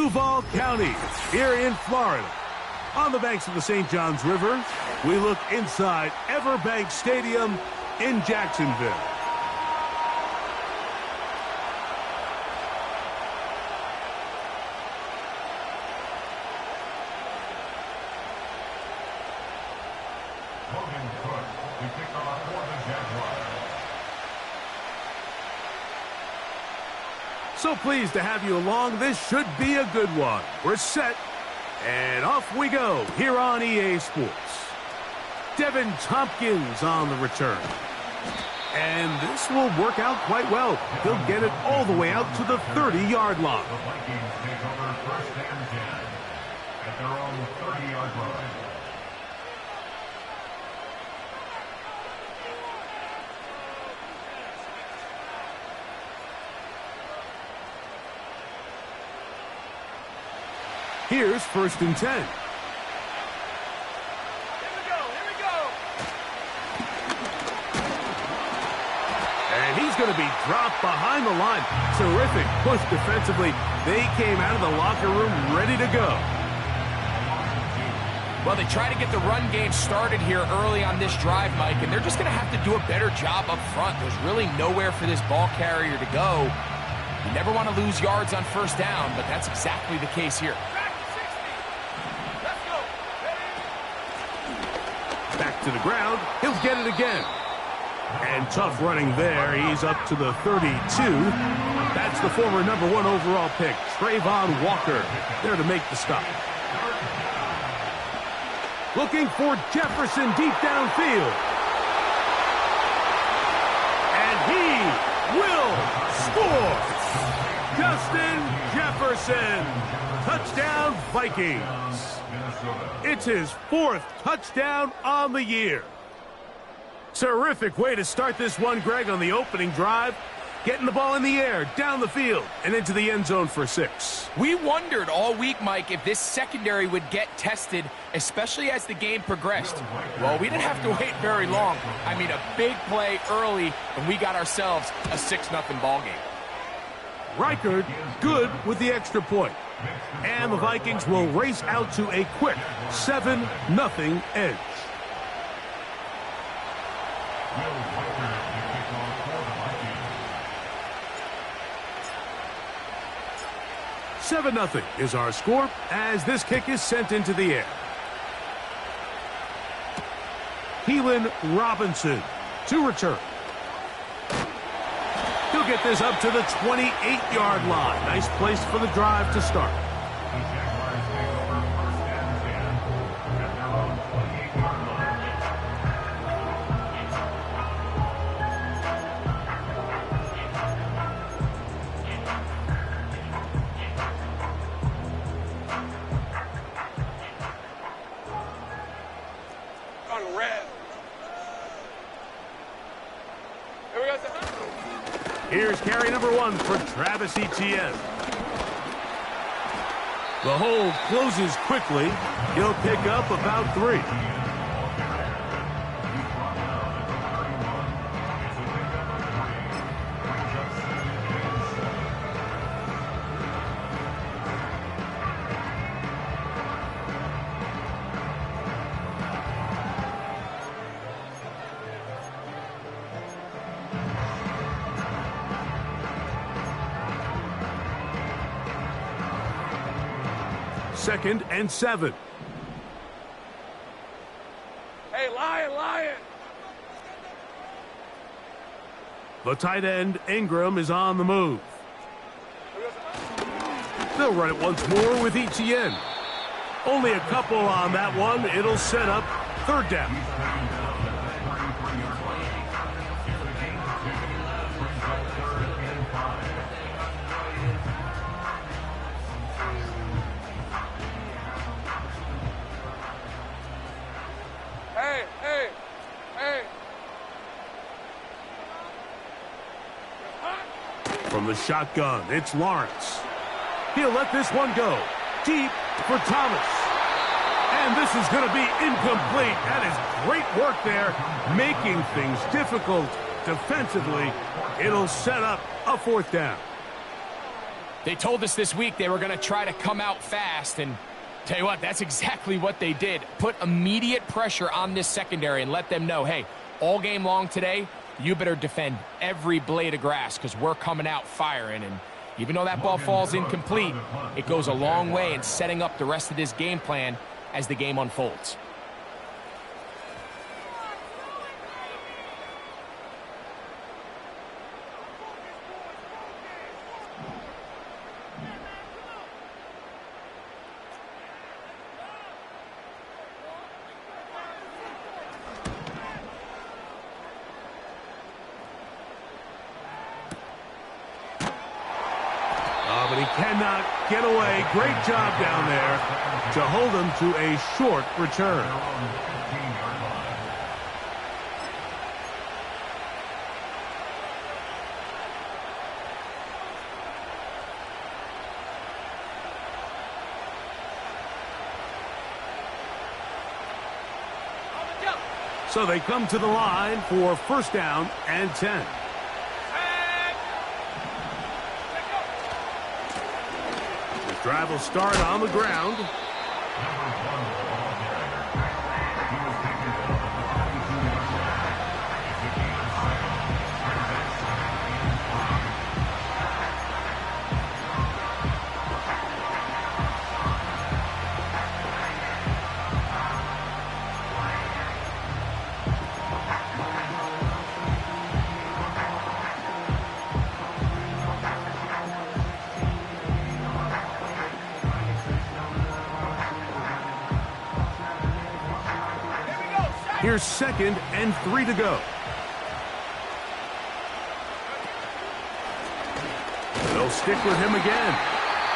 Duval County, here in Florida. On the banks of the St. Johns River, we look inside Everbank Stadium in Jacksonville. So pleased to have you along. This should be a good one. We're set, and off we go here on EA Sports. Devin Tompkins on the return. And this will work out quite well. He'll get it all the way out to the 30-yard line. The Vikings take over first and 10 at their own 30-yard line. Here's first and 10. Here we go. And he's going to be dropped behind the line. Terrific push defensively. They came out of the locker room ready to go. Well, they try to get the run game started here early on this drive, Mike, and they're just going to have to do a better job up front. There's really nowhere for this ball carrier to go. You never want to lose yards on first down, but that's exactly the case here. Back to the ground. He'll get it again. And tough running there. He's up to the 32. That's the former #1 overall pick, Trayvon Walker, there to make the stop. Looking for Jefferson deep downfield. And he will score. Justin Jefferson. Touchdown, Vikings. It's his 4th touchdown on the year. Terrific way to start this one, Greg, on the opening drive. Getting the ball in the air, down the field, and into the end zone for 6. We wondered all week, Mike, if this secondary would get tested, especially as the game progressed. Well, we didn't have to wait very long. I mean, a big play early, and we got ourselves a 6-0 ball game. Reichard good with the extra point. And the Vikings will race out to a quick 7-0 edge. 7-0 is our score as this kick is sent into the air. Keelan Robinson to return. He'll get this up to the 28-yard line. Nice place for the drive to start. The Jaguars take over first and 10 at their own 28-yard line. On red. Here we go. Here's carry #1 for Travis Etienne. The hold closes quickly. He'll pick up about 3. Second and 7. Hey, Lion! The tight end, Ingram, is on the move. They'll run it once more with Etienne. Only a couple on that one. It'll set up 3rd down. From the shotgun, it's Lawrence. He'll let this one go. Deep for Thomas. And this is going to be incomplete. That is great work there, making things difficult defensively. It'll set up a 4th down. They told us this week they were going to try to come out fast, and tell you what, that's exactly what they did. Put immediate pressure on this secondary and let them know, hey, all game long today, you better defend every blade of grass because we're coming out firing. And even though that ball falls incomplete, it goes a long way in setting up the rest of this game plan as the game unfolds. But he cannot get away. Great job down there to hold him to a short return. So they come to the line for first down and 10. Drive will start on the ground. Here's 2nd and 3 to go. They'll stick with him again.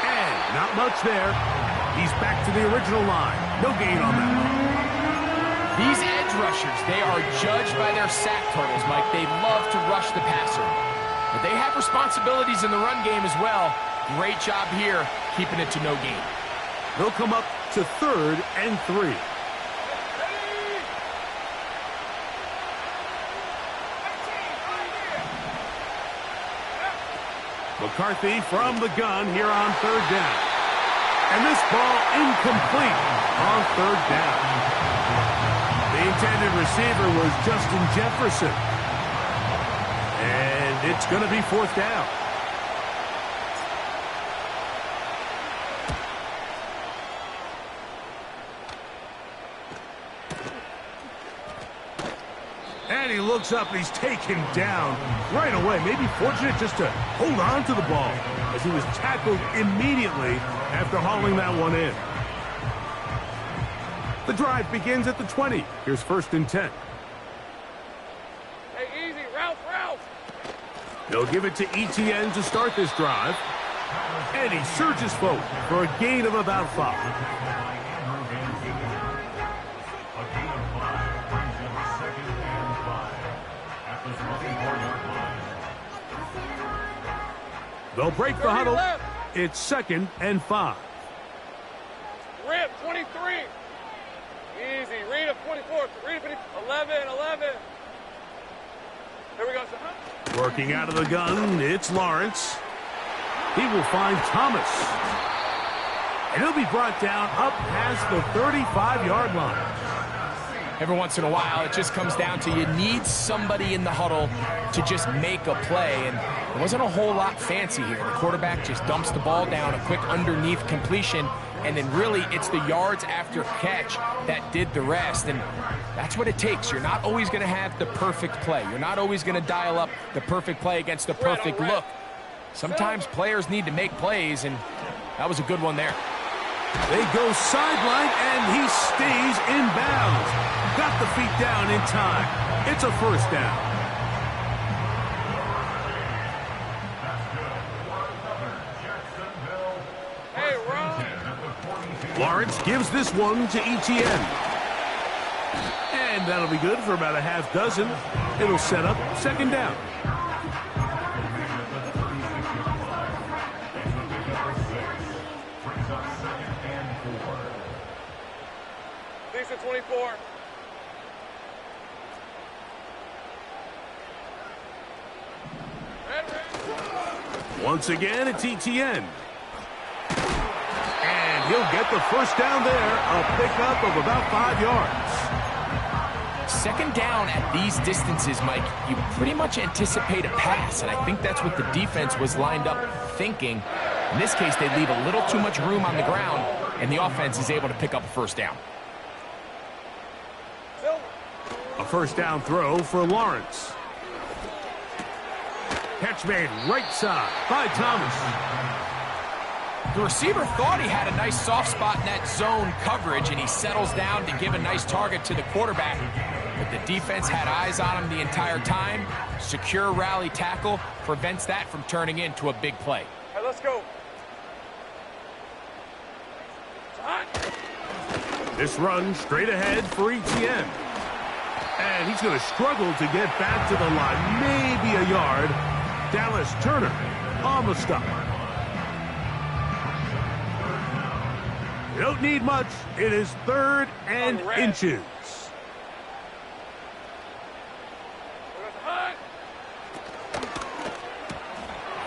And not much there. He's back to the original line. No gain on that. These edge rushers, they are judged by their sack totals, Mike. They love to rush the passer. But they have responsibilities in the run game as well. Great job here, keeping it to no gain. They'll come up to 3rd and 3. McCarthy from the gun here on 3rd down. And this ball incomplete on 3rd down. The intended receiver was Justin Jefferson. And it's going to be 4th down. And he looks up and he's taken down right away. Maybe fortunate just to hold on to the ball as he was tackled immediately after hauling that one in. The drive begins at the 20. Here's 1st and 10. Hey, easy, Ralph. They'll give it to ETN to start this drive. And he surges forward for a gain of about 5. They'll break the huddle. It's 2nd and 5. Rip, 23. Easy. Read a 24. Read a 11. Here we go, son. Working out of the gun, it's Lawrence. He will find Thomas. And he'll be brought down up past the 35-yard line. Every once in a while, it just comes down to you need somebody in the huddle to just make a play, and it wasn't a whole lot fancy here. The quarterback just dumps the ball down, a quick underneath completion, and then really it's the yards after catch that did the rest, and that's what it takes. You're not always going to have the perfect play. You're not always going to dial up the perfect play against the perfect look. Sometimes players need to make plays, and that was a good one there. They go sideline, and he stays in bounds. Got the feet down in time. It's a 1st down. Hey, Ron. Lawrence gives this one to ETN. And that'll be good for about a half dozen. It'll set up 2nd down. Thanks to 24. Once again, it's ETN. he'll get the first down there, a pickup of about 5 yards. Second down at these distances, Mike, you pretty much anticipate a pass, and I think that's what the defense was lined up thinking. In this case, they leave a little too much room on the ground, and the offense is able to pick up a first down. A first down throw for Lawrence. Catch made right side by Thomas. The receiver thought he had a nice soft spot in that zone coverage, and he settles down to give a nice target to the quarterback. But the defense had eyes on him the entire time. Secure rally tackle prevents that from turning into a big play. Hey, let's go. This run straight ahead for ETN. And he's going to struggle to get back to the line. Maybe a yard. Dallas Turner on the stop. You don't need much. It is 3rd and inches.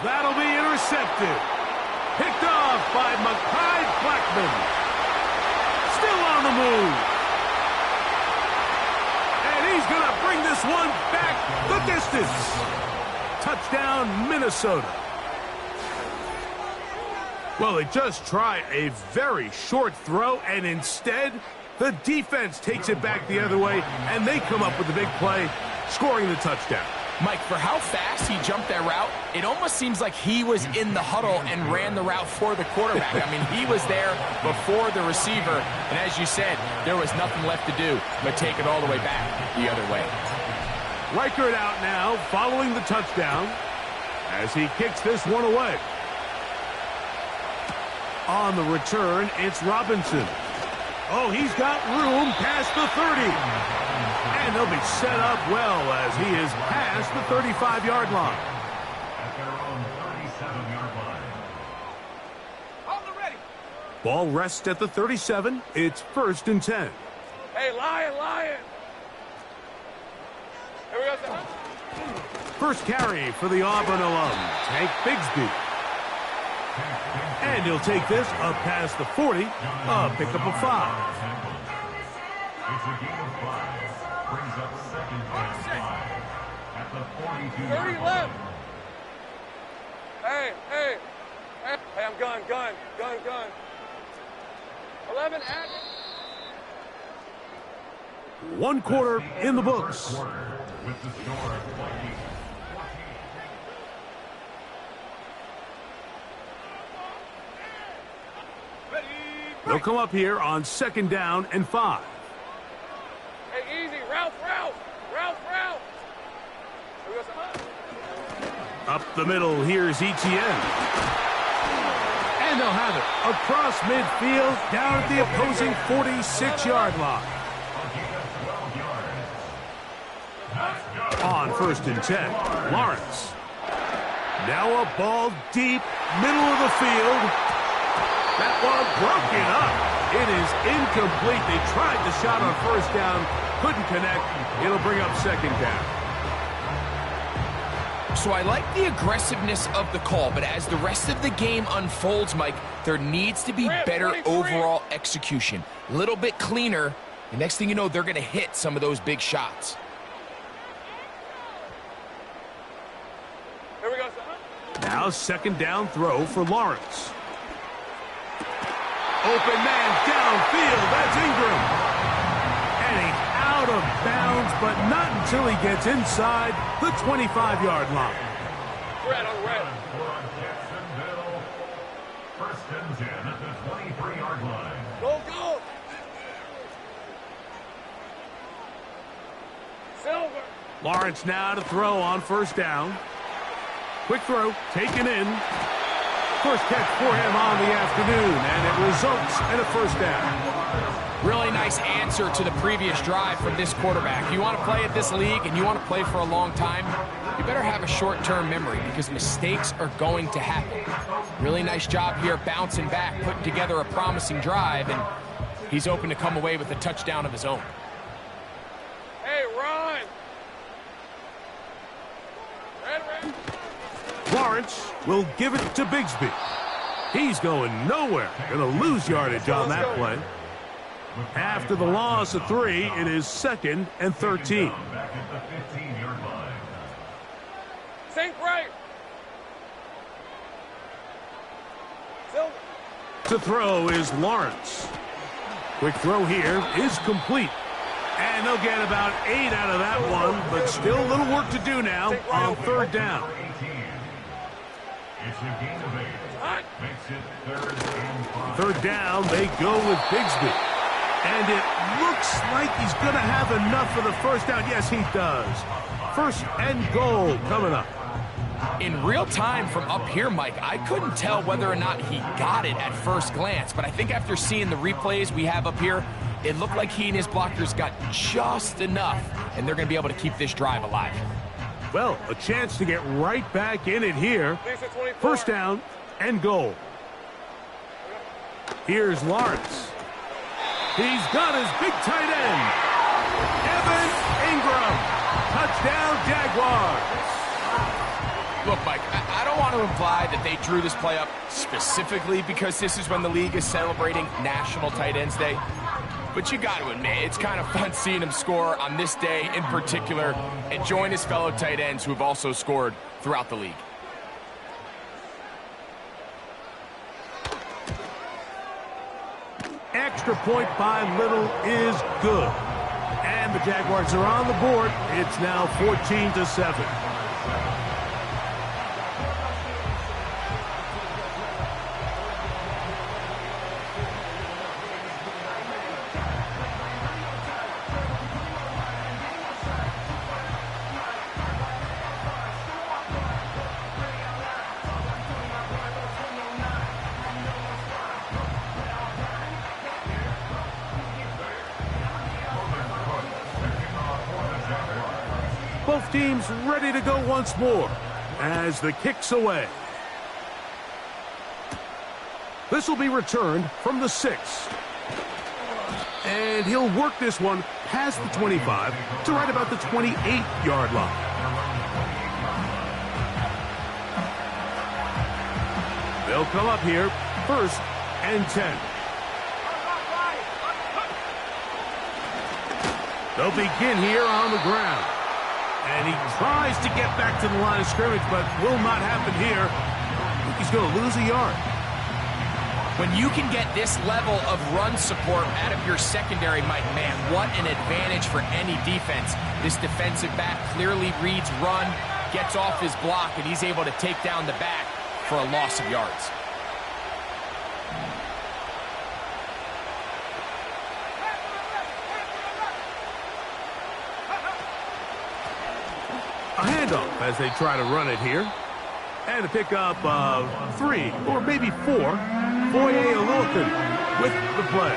That'll be intercepted. Picked off by Mekhi Blackman. Still on the move. And he's going to bring this one back the distance. Touchdown, Minnesota. Well, they just try a very short throw, and instead, the defense takes it back the other way, and they come up with a big play, scoring the touchdown. Mike, for how fast he jumped that route, it almost seems like he was in the huddle and ran the route for the quarterback. I mean, he was there before the receiver, and as you said, there was nothing left to do but take it all the way back the other way. Reichert out now, following the touchdown, as he kicks this one away. On the return, it's Robinson. Oh, he's got room past the 30. And he'll be set up well as he is past the 35-yard line. At their own 37-yard line. Hold the ready. Ball rests at the 37. It's 1st and 10. Hey, Lion. Here we go. First carry for the Auburn alum, Tank Bigsby. And he'll take this up past the 40, a pickup of 5. It's a gain of 5. Brings up 2nd and 5 at the 42-yard 30 line. left. Hey, I'm gun. 11 at. 1 quarter in the books. With the score of 20. They'll come up here on 2nd down and 5. Hey, easy. Ralph. Here we go. Up the middle, here's ETN. And they'll have it across midfield, down at the opposing 46-yard line. On 1st and 10, Lawrence. Now a ball deep, middle of the field. That ball broken up. It is incomplete. They tried the shot on 1st down, couldn't connect. It'll bring up 2nd down. So I like the aggressiveness of the call, but as the rest of the game unfolds, Mike, there needs to be better overall execution. A little bit cleaner. The next thing you know, they're going to hit some of those big shots. Here we go. Now 2nd down throw for Lawrence. Open man downfield. That's Ingram. And he's out of bounds, but not until he gets inside the 25-yard line. Red on red. Jacksonville. 1st and 10 at the 23-yard line. Go. Silver. Lawrence now to throw on 1st down. Quick throw, taken in. First catch for him on the afternoon, and it results in a 1st down. Really nice answer to the previous drive from this quarterback. You want to play at this league and you want to play for a long time, you better have a short-term memory because mistakes are going to happen. Really nice job here bouncing back, putting together a promising drive, and he's open to come away with a touchdown of his own. Hey, run. Red. Lawrence will give it to Bigsby. He's going nowhere. Going to lose yardage on that play. After the loss of 3, it is 2nd and 13. Back at the 15-yard line. Sink right. Silver. To throw is Lawrence. Quick throw here is complete. And they'll get about 8 out of that one, but still a little work to do now on 3rd down. It's a gain of 8. Makes it 3rd and 5. 3rd down, they go with Bigsby. And it looks like he's going to have enough for the 1st down. Yes, he does. 1st and goal coming up. In real time from up here, Mike, I couldn't tell whether or not he got it at first glance, but I think after seeing the replays we have up here, it looked like he and his blockers got just enough, and they're going to be able to keep this drive alive. Well, a chance to get right back in it here. 1st down and goal. Here's Lawrence. He's got his big tight end. Evan Ingram. Touchdown, Jaguars. Look, Mike, I don't want to imply that they drew this play up specifically because this is when the league is celebrating National Tight Ends Day. But you got to admit, it's kind of fun seeing him score on this day in particular and join his fellow tight ends who have also scored throughout the league. Extra point by Little is good. And the Jaguars are on the board. It's now 14-7. Both teams ready to go once more as the kick's away. This will be returned from the 6. And he'll work this one past the 25 to right about the 28-yard line. They'll come up here 1st and 10. They'll begin here on the ground. And he tries to get back to the line of scrimmage, but will not happen here. I think he's going to lose a yard. When you can get this level of run support out of your secondary, Mike, man, what an advantage for any defense. This defensive back clearly reads run, gets off his block, and he's able to take down the back for a loss of yards. A handoff as they try to run it here. And to pick up 3 or maybe 4. Foye Olukun with the play.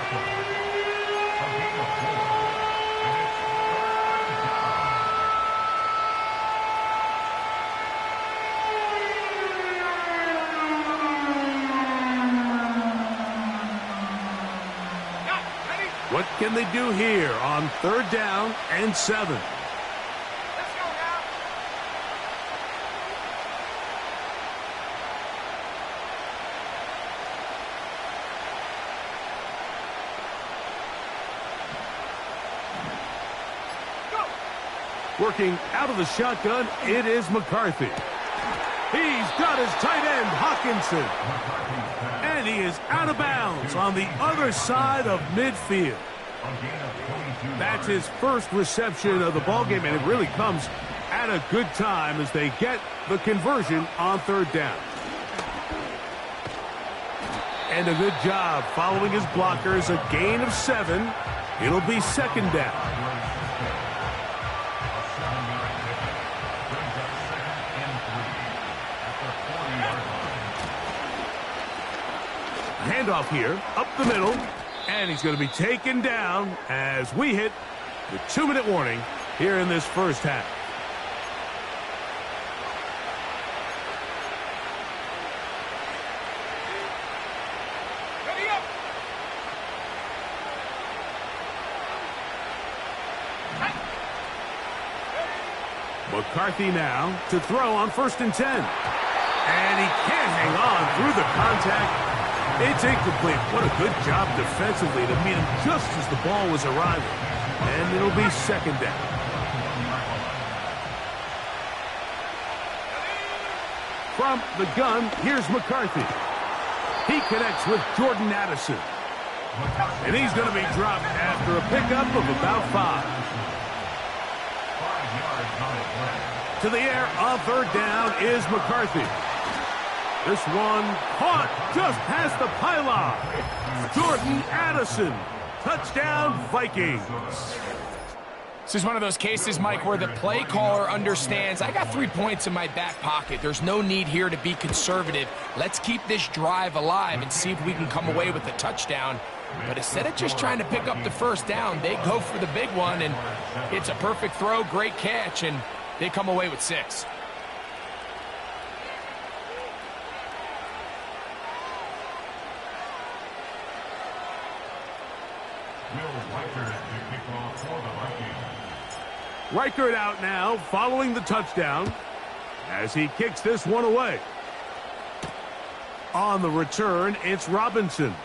What can they do here on 3rd down and 7? Working out of the shotgun, it is McCarthy. He's got his tight end, Hawkinson. And he is out of bounds on the other side of midfield. That's his first reception of the ballgame, and it really comes at a good time as they get the conversion on 3rd down. And a good job following his blockers, a gain of 7. It'll be 2nd down. Handoff here, up the middle, and he's going to be taken down as we hit the 2-minute warning here in this first half. McCarthy now to throw on 1st and 10. And he can't hang on through the contact. It's incomplete. What a good job defensively to meet him just as the ball was arriving. And it'll be second down. From the gun, here's McCarthy. He connects with Jordan Addison. And he's going to be dropped after a pickup of about 5. 5 yards on the play. To the air on third down is McCarthy. This one caught just past the pylon. Jordan Addison. Touchdown, Vikings. This is one of those cases, Mike, where the play caller understands, I got 3 points in my back pocket. There's no need here to be conservative. Let's keep this drive alive and see if we can come away with a touchdown. But instead of just trying to pick up the first down, they go for the big one, and it's a perfect throw, great catch, and they come away with 6. Reichert out now, following the touchdown, as he kicks this one away. On the return, it's Robinson.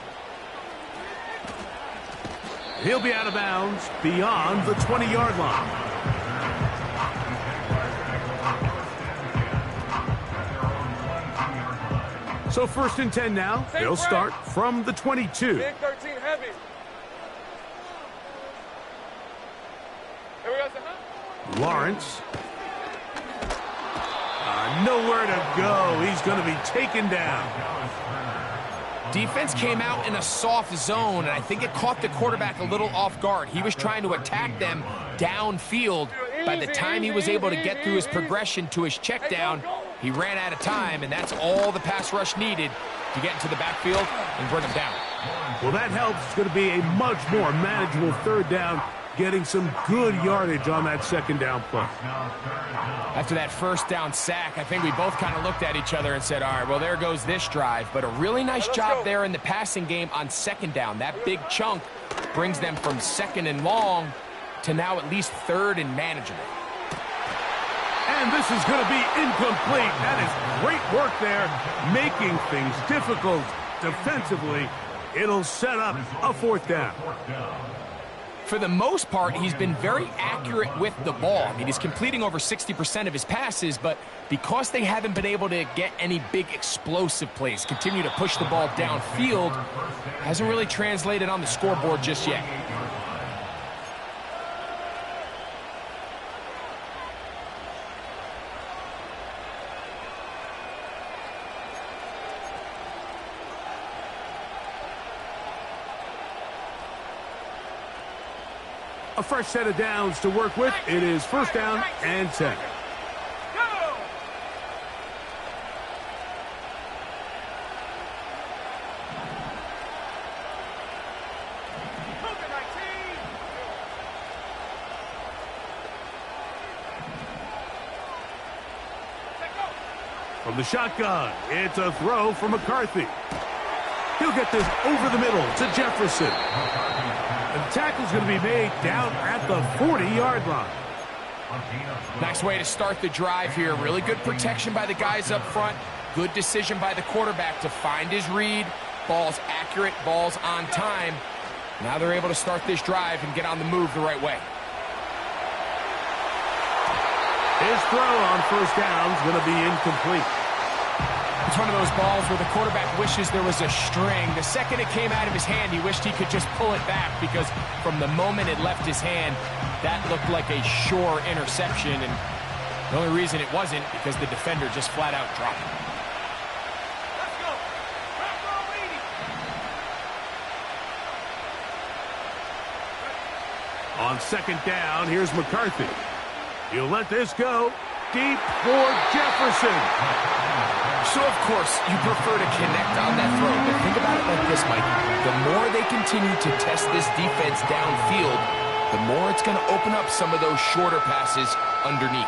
He'll be out of bounds beyond the 20-yard line. So 1st and 10 now. They'll start from the 22. Big 13 heavy. Here we go, Lawrence. Nowhere to go. He's going to be taken down. Defense came out in a soft zone, and I think it caught the quarterback a little off guard. He was trying to attack them downfield. By the time he was able to get through his progression to his check down, he ran out of time, and that's all the pass rush needed to get into the backfield and bring him down. Well, that helps. It's going to be a much more manageable third down, getting some good yardage on that second down play. After that first down sack, I think we both kind of looked at each other and said, all right, well, there goes this drive. But a really nice job there in the passing game on second down. That big chunk brings them from 2nd and long to now at least 3rd and manageable. And this is going to be incomplete. That is great work there, making things difficult defensively. It'll set up a 4th down. For the most part, he's been very accurate with the ball. I mean, he's completing over 60% of his passes, but because they haven't been able to get any big explosive plays, continue to push the ball downfield, hasn't really translated on the scoreboard just yet. A fresh set of downs to work with. It is 1st down and 10. From the shotgun, it's a throw for McCarthy. He'll get this over the middle to Jefferson. The tackle's going to be made down at the 40-yard line. Nice way to start the drive here. Really good protection by the guys up front. Good decision by the quarterback to find his read. Ball's accurate, ball's on time. Now they're able to start this drive and get on the move the right way. His throw on 1st down is going to be incomplete. It's one of those balls where the quarterback wishes there was a string. The second it came out of his hand, he wished he could just pull it back, because from the moment it left his hand, that looked like a sure interception. And the only reason it wasn't because the defender just flat out dropped it. On 2nd down, here's McCarthy. He'll let this go deep for Jefferson. So, of course, you prefer to connect on that throw, but think about it like this, Mike. The more they continue to test this defense downfield, the more it's going to open up some of those shorter passes underneath.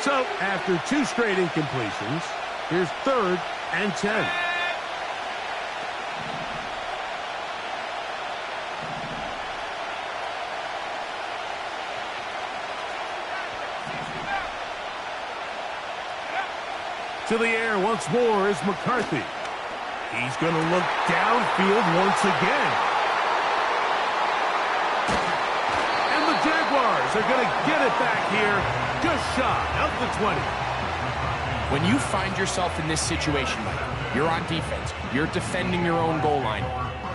So, after 2 straight incompletions, here's 3rd and 10. to the air once more is McCarthy. He's going to look downfield once again. And the Jaguars are going to get it back here just shy of the 20. When you find yourself in this situation, Mike, you're on defense, you're defending your own goal line,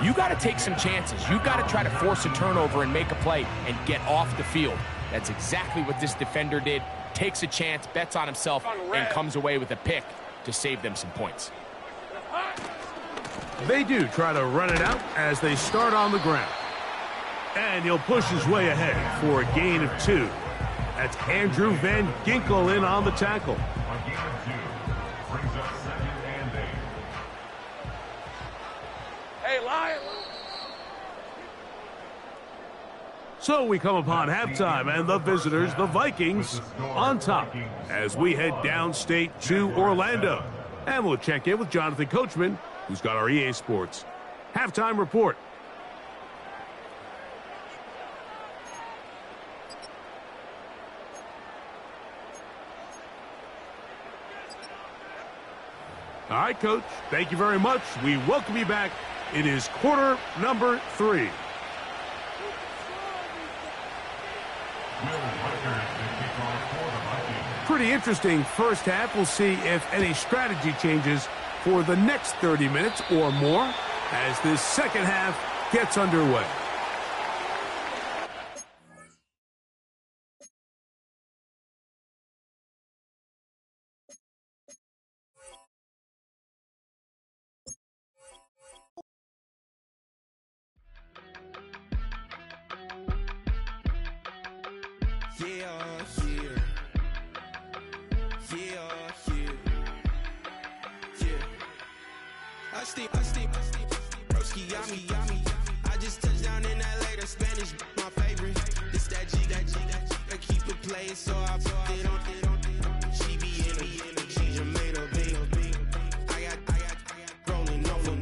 you got to take some chances. You got to try to force a turnover and make a play and get off the field. That's exactly what this defender did. Takes a chance, bets on himself, and comes away with a pick to save them some points. They do try to run it out as they start on the ground. And he'll push his way ahead for a gain of 2. That's Andrew Van Ginkel in on the tackle. A gain of 2 brings up 2nd and 8. Hey, Lion. So we come upon halftime, and the visitors, the Vikings, on top as we head downstate to Orlando. And we'll check in with Jonathan Coachman, who's got our EA Sports halftime report. All right, Coach, thank you very much. We welcome you back. It is quarter number 3. Pretty interesting first half. We'll see if any strategy changes for the next 30 minutes or more as this second half gets underway. I just touched down in LA, the Spanish, my favorite. This that G, I keep it playing, so I put it on. She be in the she's made of being. I got rolling over,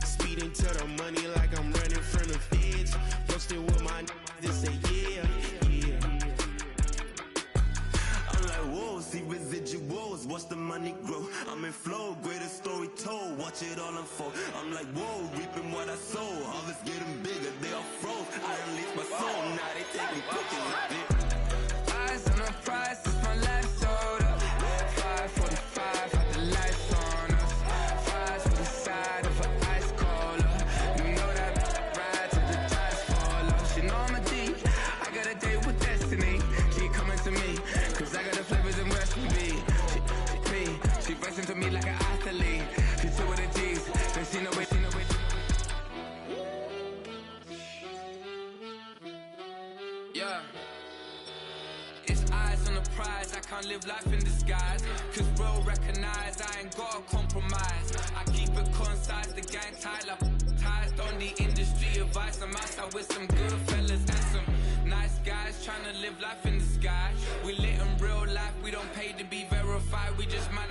speeding to the money like I'm running from the feds. Posted with my this say yeah. I'm like, whoa, see residuals, watch the money grow. I'm in flow, greatest story told, watch it all unfold. I'm like, whoa, reaping what I sow, harvest getting bigger, they all froze. I unleashed my soul, now they taking pictures of it. Eyes on the prize, it's my life sold up. 5:45, had the lights on us. Fries for the side of an ice cola. You know that ride till the tires fall off. She know I'm a D, I got a date with destiny. She coming to me, cause I got the flavors and recipe. She racing to me like an athlete. She took with the G's, then she know it. Yeah. It's eyes on the prize, I can't live life in disguise. Cause bro recognize I ain't gotta compromise. I keep it concise, the gang tight like ties. Don't need industry advice, I'm outside with some good fellas and some nice guys trying to live life in the sky. We lit in real life, we don't pay to be verified. We just manage